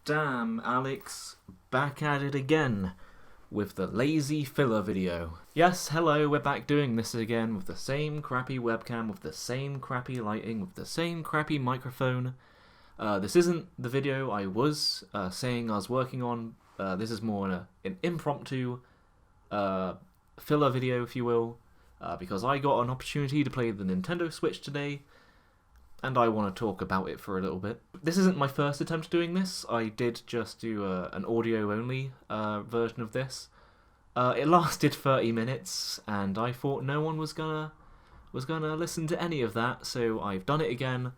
Damn, Alex, back at it again with the lazy filler video. Yes, hello, we're back doing this again with the same crappy webcam, with the same crappy lighting, with the same crappy microphone. This isn't the video I was saying I was working on. This is more an impromptu filler video, if you will, because I got an opportunity to play the Nintendo Switch today, and I want to talk about it for a little bit. This isn't my first attempt at doing this. I did just do an audio-only version of this. It lasted 30 minutes, and I thought no one was gonna listen to any of that, so I've done it again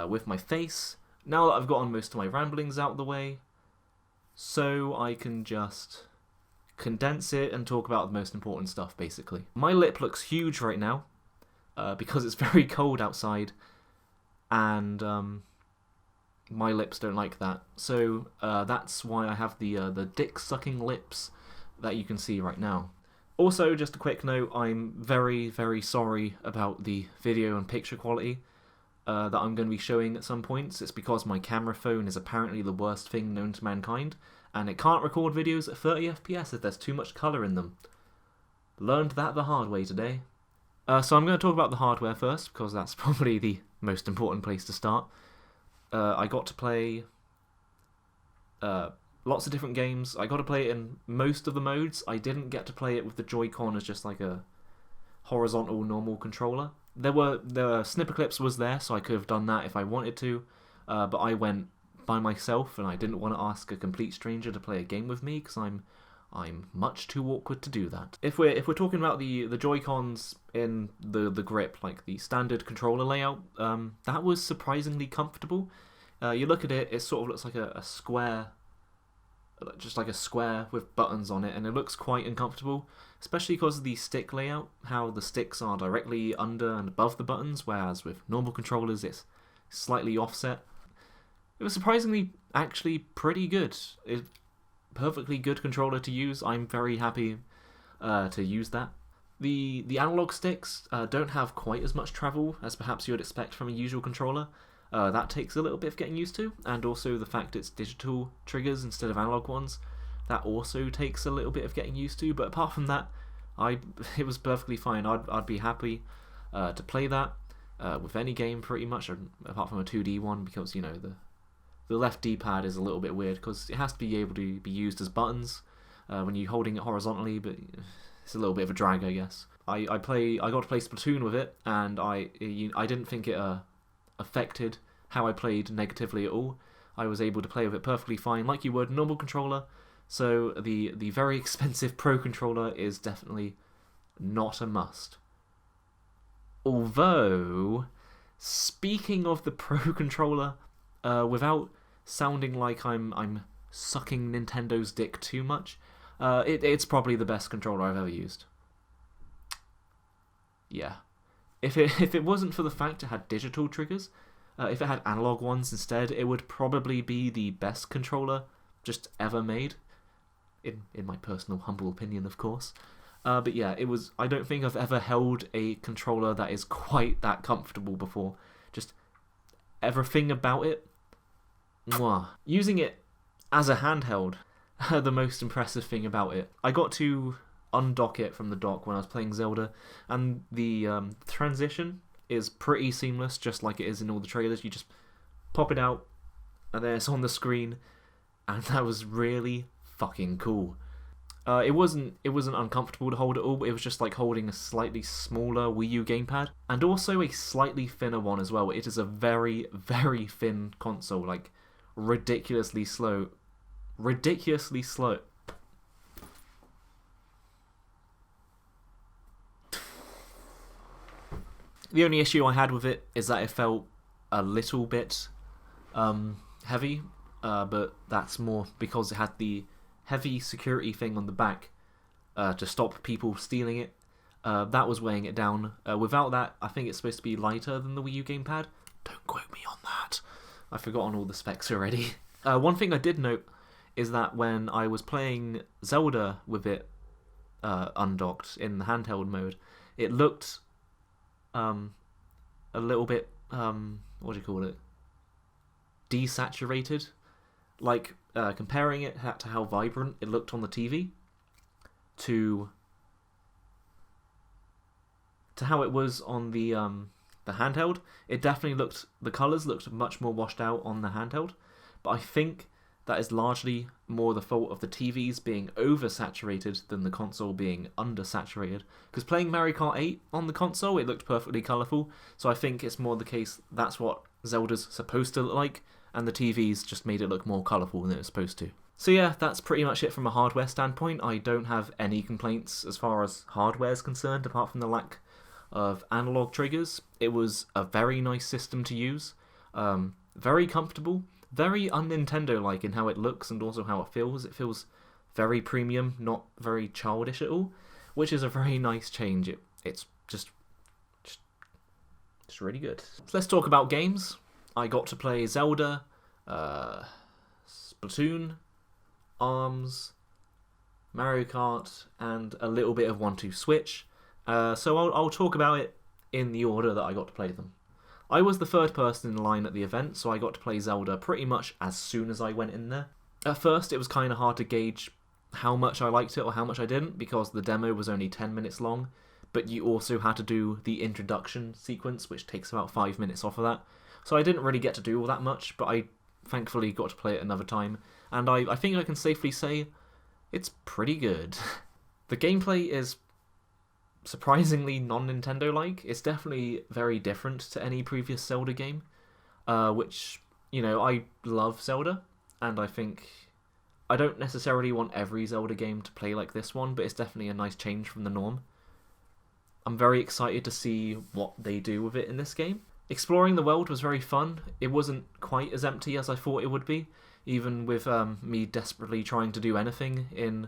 with my face. Now that I've gotten most of my ramblings out of the way, so I can just condense it and talk about the most important stuff, basically. My lip looks huge right now, because it's very cold outside, and my lips don't like that. So that's why I have the dick-sucking lips that you can see right now. Also, just a quick note, I'm very, very sorry about the video and picture quality that I'm going to be showing at some points. It's because my camera phone is apparently the worst thing known to mankind, and it can't record videos at 30 FPS if there's too much colour in them. Learned that the hard way today. So I'm going to talk about the hardware first, because that's probably the most important place to start. I got to play lots of different games. I got to play it in most of the modes. I didn't get to play it with the Joy-Con as just like a horizontal normal controller. The snipper clips was there, so I could have done that if I wanted to, but I went by myself, and I didn't want to ask a complete stranger to play a game with me, because I'm much too awkward to do that. If we're talking about the Joy-Cons in the grip, like the standard controller layout, that was surprisingly comfortable. You look at it, it sort of looks like a square, just like a square with buttons on it, and it looks quite uncomfortable, especially because of the stick layout, how the sticks are directly under and above the buttons, whereas with normal controllers it's slightly offset. It was surprisingly actually pretty good. Perfectly good controller to use. I'm very happy to use that. The analog sticks don't have quite as much travel as perhaps you would expect from a usual controller. That takes a little bit of getting used to, and also the fact it's digital triggers instead of analog ones, that also takes a little bit of getting used to. But apart from that, it was perfectly fine. I'd be happy to play that with any game pretty much, apart from a 2D one, because you know the left D-pad is a little bit weird because it has to be able to be used as buttons when you're holding it horizontally, but it's a little bit of a drag, I guess. I got to play Splatoon with it, and I didn't think it affected how I played negatively at all. I was able to play with it perfectly fine, like you would a normal controller. So the very expensive Pro controller is definitely not a must. Although, speaking of the Pro controller, without sounding like I'm sucking Nintendo's dick too much, it's probably the best controller I've ever used. Yeah. If it wasn't for the fact it had digital triggers, if it had analog ones instead, it would probably be the best controller just ever made. In my personal humble opinion, of course. But yeah, I don't think I've ever held a controller that is quite that comfortable before. Just everything about it. Mwah. Using it as a handheld, the most impressive thing about it. I got to undock it from the dock when I was playing Zelda, and the transition is pretty seamless, just like it is in all the trailers. You just pop it out, and then it's on the screen, and that was really fucking cool. It wasn't uncomfortable to hold at all, but it was just like holding a slightly smaller Wii U gamepad, and also a slightly thinner one as well. It is a very, very thin console, like ridiculously slow. The only issue I had with it is that it felt a little bit heavy, but that's more because it had the heavy security thing on the back to stop people stealing it. That was weighing it down. Without that, I think it's supposed to be lighter than the Wii U gamepad. Don't quote me on that. I've forgotten all the specs already. One thing I did note is that when I was playing Zelda with it undocked in the handheld mode, it looked a little bit, what do you call it? Desaturated. Like, comparing it to how vibrant it looked on the TV to how it was on the handheld, it definitely looked, the colours looked much more washed out on the handheld, but I think that is largely more the fault of the TVs being oversaturated than the console being undersaturated. Because playing Mario Kart 8 on the console, it looked perfectly colourful, so I think it's more the case that's what Zelda's supposed to look like, and the TVs just made it look more colourful than it was supposed to. So yeah, that's pretty much it from a hardware standpoint. I don't have any complaints as far as hardware is concerned, apart from the lack of analog triggers. It was a very nice system to use, very comfortable, very un-Nintendo-like in how it looks and also how it feels. It feels very premium, not very childish at all, which is a very nice change. It's just really good. So let's talk about games. I got to play Zelda, Splatoon, ARMS, Mario Kart, and a little bit of 1-2 Switch. So I'll talk about it in the order that I got to play them. I was the third person in line at the event, so I got to play Zelda pretty much as soon as I went in there. At first, it was kind of hard to gauge how much I liked it or how much I didn't, because the demo was only 10 minutes long, but you also had to do the introduction sequence, which takes about 5 minutes off of that. So I didn't really get to do all that much, but I thankfully got to play it another time, and I think I can safely say it's pretty good. The gameplay is surprisingly non-Nintendo-like. It's definitely very different to any previous Zelda game, which, you know, I love Zelda, and I think I don't necessarily want every Zelda game to play like this one, but it's definitely a nice change from the norm. I'm very excited to see what they do with it in this game. Exploring the world was very fun. It wasn't quite as empty as I thought it would be, even with me desperately trying to do anything in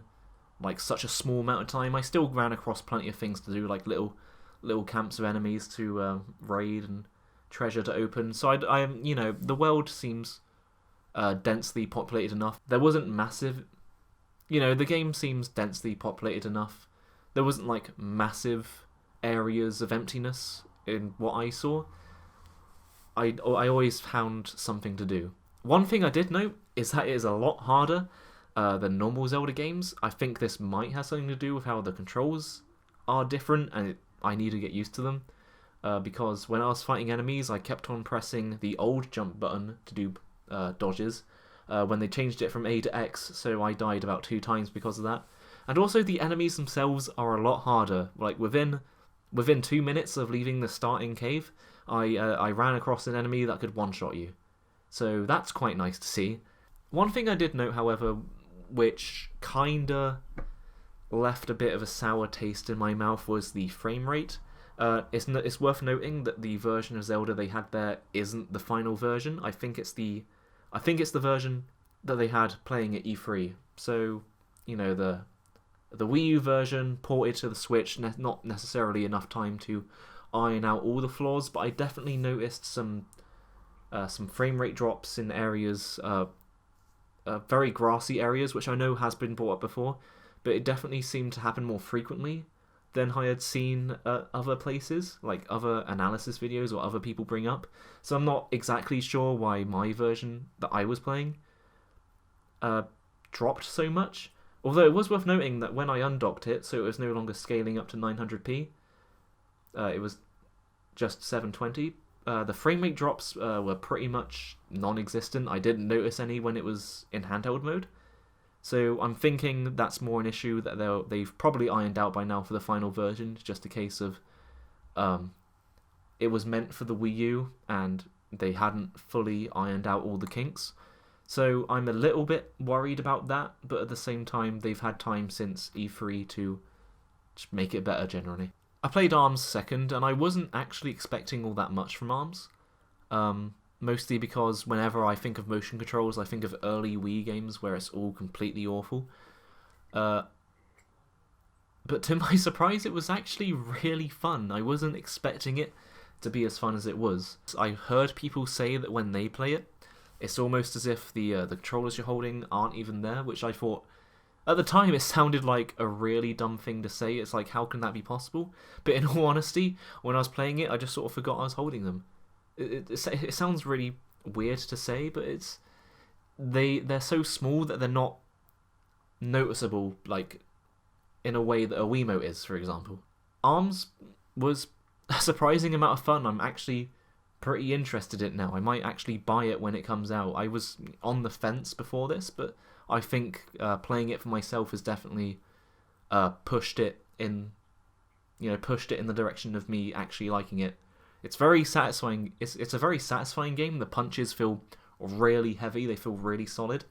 like such a small amount of time. I still ran across plenty of things to do, like little camps of enemies to raid and treasure to open. So I you know, the world seems densely populated enough. There wasn't massive, you know, the game seems densely populated enough. There wasn't like massive areas of emptiness in what I saw. I always found something to do. One thing I did note is that it is a lot harder than normal Zelda games. I think this might have something to do with how the controls are different, and I need to get used to them. Because when I was fighting enemies, I kept on pressing the old jump button to do dodges. When they changed it from A to X, so I died about 2 times because of that. And also the enemies themselves are a lot harder. Like within 2 minutes of leaving the starting cave, I ran across an enemy that could one-shot you. So that's quite nice to see. One thing I did note, however, which kinda left a bit of a sour taste in my mouth, was the frame rate. It's worth noting that the version of Zelda they had there isn't the final version. I think it's the version that they had playing at E3. So, you know, the Wii U version ported to the Switch, not necessarily enough time to iron out all the flaws, but I definitely noticed some frame rate drops in areas, very grassy areas, which I know has been brought up before, but it definitely seemed to happen more frequently than I had seen at other places, like other analysis videos or other people bring up. So I'm not exactly sure why my version that I was playing dropped so much. Although it was worth noting that when I undocked it, so it was no longer scaling up to 900p, it was just 720. The frame rate drops were pretty much non-existent. I didn't notice any when it was in handheld mode. So I'm thinking that's more an issue that they've probably ironed out by now for the final version. It's just a case of it was meant for the Wii U and they hadn't fully ironed out all the kinks. So I'm a little bit worried about that, but at the same time they've had time since E3 to just make it better generally. I played ARMS second, and I wasn't actually expecting all that much from ARMS. Mostly because whenever I think of motion controls, I think of early Wii games where it's all completely awful. But to my surprise, it was actually really fun. I wasn't expecting it to be as fun as it was. I heard people say that when they play it, it's almost as if the controllers you're holding aren't even there, which I thought, at the time, it sounded like a really dumb thing to say. It's like, how can that be possible? But in all honesty, when I was playing it, I just sort of forgot I was holding them. It sounds really weird to say, but they're so small that they're not noticeable, like in a way that a Wiimote is, for example. Arms was a surprising amount of fun. I'm actually pretty interested in it now. I might actually buy it when it comes out. I was on the fence before this, but I think playing it for myself has definitely pushed it in the direction of me actually liking it. It's very satisfying. It's a very satisfying game. The punches feel really heavy. They feel really solid.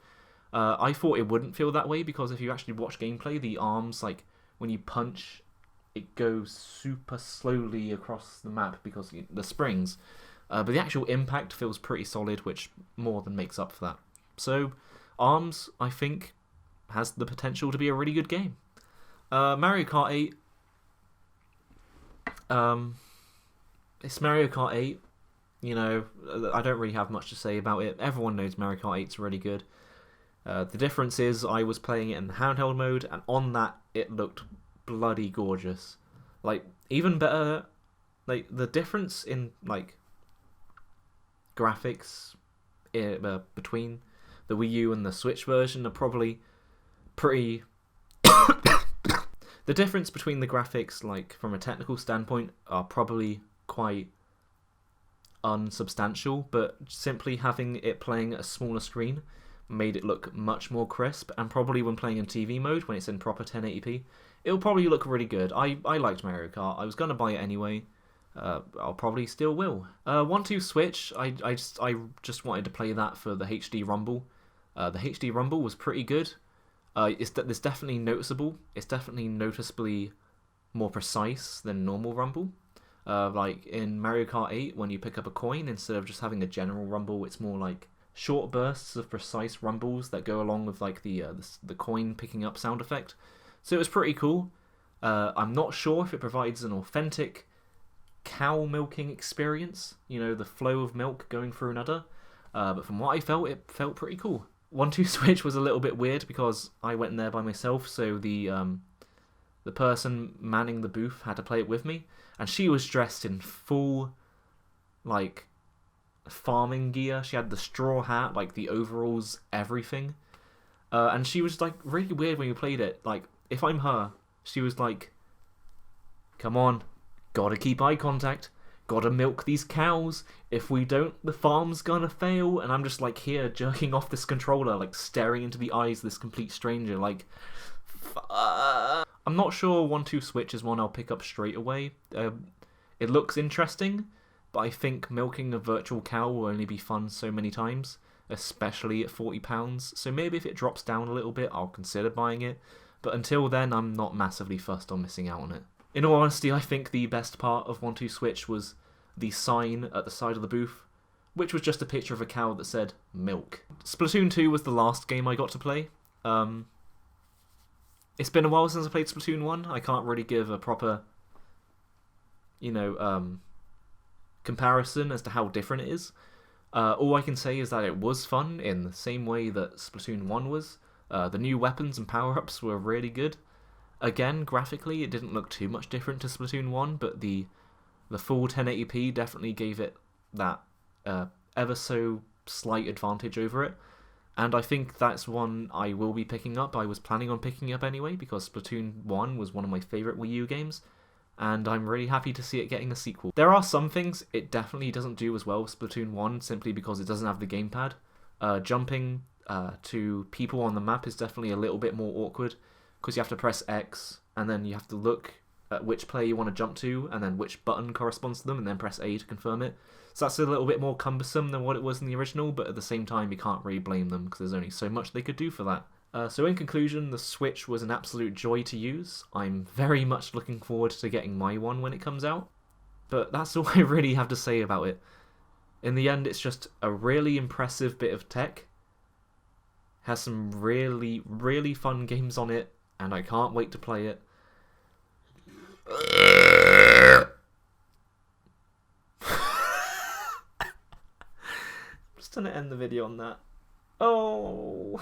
I thought it wouldn't feel that way because if you actually watch gameplay, the arms, like when you punch, it goes super slowly across the map because the springs. But the actual impact feels pretty solid, which more than makes up for that. So, Arms, I think, has the potential to be a really good game. Mario Kart 8. It's Mario Kart 8. You know, I don't really have much to say about it. Everyone knows Mario Kart 8's really good. The difference is I was playing it in the handheld mode, and on that it looked bloody gorgeous. Like, even better, like, the difference in, like, graphics between the Wii U and the Switch version are probably pretty... The difference between the graphics, like, from a technical standpoint, are probably quite unsubstantial, but simply having it playing at a smaller screen made it look much more crisp, and probably when playing in TV mode, when it's in proper 1080p, it'll probably look really good. I liked Mario Kart. I was going to buy it anyway. I'll probably still will. 1-2 Switch, I just wanted to play that for the HD Rumble. The HD Rumble was pretty good. It's definitely noticeable. It's definitely noticeably more precise than normal Rumble. Like in Mario Kart 8, when you pick up a coin, instead of just having a general Rumble, it's more like short bursts of precise rumbles that go along with like the coin picking up sound effect. So it was pretty cool. I'm not sure if it provides an authentic cow milking experience, you know, the flow of milk going through an udder. But from what I felt, it felt pretty cool. 1-2 Switch was a little bit weird because I went in there by myself, so the person manning the booth had to play it with me, and she was dressed in full, like, farming gear. She had the straw hat, like the overalls, everything. And she was like really weird when we played it. Like, if I'm her, she was like, come on, gotta keep eye contact, gotta milk these cows. If we don't, the farm's gonna fail. And I'm just like here jerking off this controller, like staring into the eyes of this complete stranger, like, I'm not sure 1-2 Switch is one I'll pick up straight away. It looks interesting, but I think milking a virtual cow will only be fun so many times, especially at £40. So maybe if it drops down a little bit, I'll consider buying it. But until then, I'm not massively fussed on missing out on it. In all honesty, I think the best part of 1-2 Switch was the sign at the side of the booth, which was just a picture of a cow that said milk. Splatoon 2 was the last game I got to play. It's been a while since I played Splatoon 1. I can't really give a proper, comparison as to how different it is. All I can say is that it was fun in the same way that Splatoon 1 was. The new weapons and power-ups were really good. Again, graphically, it didn't look too much different to Splatoon 1, but the full 1080p definitely gave it that ever so slight advantage over it. And I think that's one I will be picking up. I was planning on picking up anyway, because Splatoon 1 was one of my favourite Wii U games, and I'm really happy to see it getting a sequel. There are some things it definitely doesn't do as well as Splatoon 1, simply because it doesn't have the gamepad. Jumping to people on the map is definitely a little bit more awkward, because you have to press X, and then you have to look at which player you want to jump to, and then which button corresponds to them, and then press A to confirm it. So that's a little bit more cumbersome than what it was in the original, but at the same time you can't really blame them, because there's only so much they could do for that. So in conclusion, the Switch was an absolute joy to use. I'm very much looking forward to getting my one when it comes out, but that's all I really have to say about it. In the end, it's just a really impressive bit of tech, has some really, really fun games on it, and I can't wait to play it. I'm just gonna end the video on that. Oh...